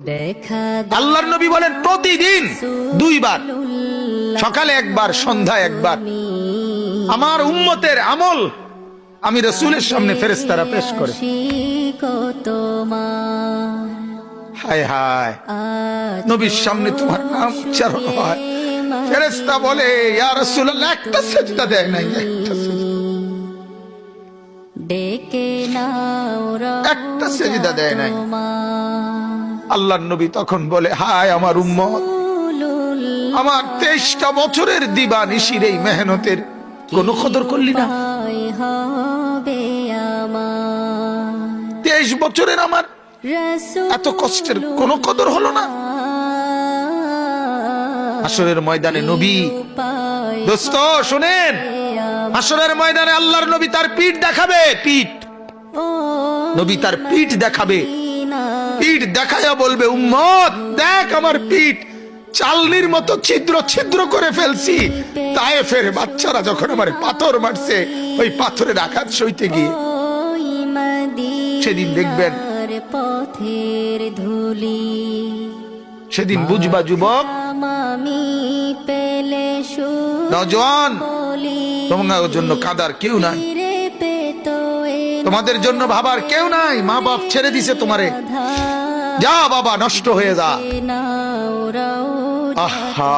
আল্লাহর নবী বলেন প্রতিদিন দুইবার, সকালে একবার, সন্ধ্যায় একবার আমার উম্মতের আমল আমি রাসূলের সামনে ফেরেশতারা পেশ করে। হায় হায়, নবীর সামনে তোমার নাম উচ্চারণ হয়, ফেরেশতা বলে ইয়া রাসূলুল্লাহ একটা সিজদা দেয় নাই, একটা সিজদা দেয় নাই। আল্লাহর নবী তখন বলে হায় আমার উম্মত, আমার 23টা বছরের দিবানিশির এই মেহনতের কোনো কদর করলি না। 23 বছরের আমার এত কষ্টের কোনো কদর হলো না। হাসরের ময়দানে নবী, দোস্ত শুনেন, হাসরের ময়দানে আল্লাহর নবী তার পিঠ দেখাবে, পিঠ, নবী তার পিঠ দেখাবে, পিঠ দেখায়া বলবে উম্মত দেখ আমার পিঠ চালনির মতো ছিদ্র ছিদ্র করে ফেলছি। তায়েফের বাচ্চারা যখন আমার পাথর মারছে, ওই পাথরের আঘাত সইতে গিয়ে সেদিন দেখবেন, সেদিন বুঝবা যুবক, নওজোয়ান, তোমার জন্য কাদার কেউ নাই, তোমাদের জন্য ভাবার কেউ নাই, মা বাপ ছেড়ে দিছে তোমারে, যা বাবা নষ্ট হয়ে যা। আহা,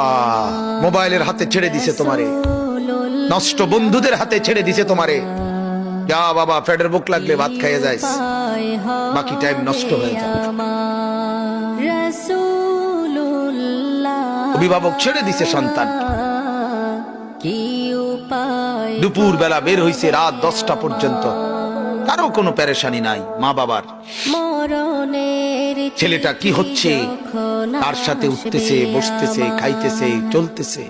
মোবাইলের হাতে ছেড়ে দিছে তোমারে, নষ্ট বন্ধুদের হাতে ছেড়ে দিছে তোমারে, যা বাবা পেটের বুক লাগলে ভাত খাইয়ে যাইস, বাকি টাইম নষ্ট হয়ে যায়। অভিভাবক ছেড়ে দিছে সন্তান, দুপুর বেলা বের হইছে রাত 10টা পর্যন্ত, কারো কোনো পেরেশানি নাই মা বাবার। ছেলেটা কি হচ্ছে, তার সাথে উঠতেছে, বসতেছে, খাইতেছে, চলতেছে,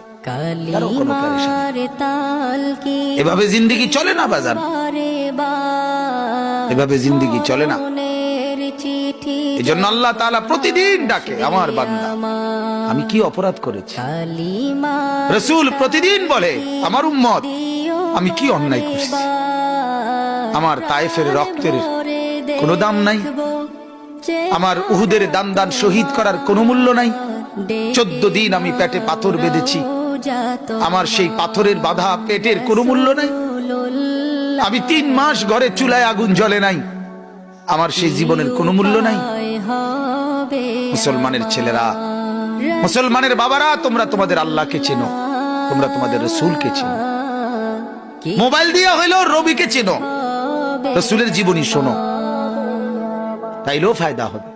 কারো কোনো পেরেশানি। এভাবে জিন্দেগি চলে না বাজার, এভাবে জিন্দেগি চলে না। এজন্য আল্লাহ তাআলা প্রতিদিন ডাকে আমার বান্দা আমি কি অপরাধ করেছি। রাসূল প্রতিদিন বলে আমার উম্মত আমি কি অন্যায় করেছি। আমার তায়েফের রক্তের কোনো দাম নাই, আমার উহুদের দান শহীদ করার কোনো মূল্য নাই। 14 দিন আমি পেটে পাথর বেঁধেছি, আমার সেই পাথরের বাধা পেটের কোনো মূল্য নাই। আমি 3 মাস ঘরে চুলায় আগুন জ্বলে নাই, আমার সেই জীবনের কোনো মূল্য নাই। মুসলমানের ছেলেরা, মুসলমানের বাবারা, তোমরা তোমাদের আল্লাহকে চেনো, তোমরা তোমাদের রাসূলকে চেনো, মোবাইল দিয়ে হইলেও রবিকে চেনো, রাসূলের জীবনী শোনো, তাইলেও ফায়দা হবে।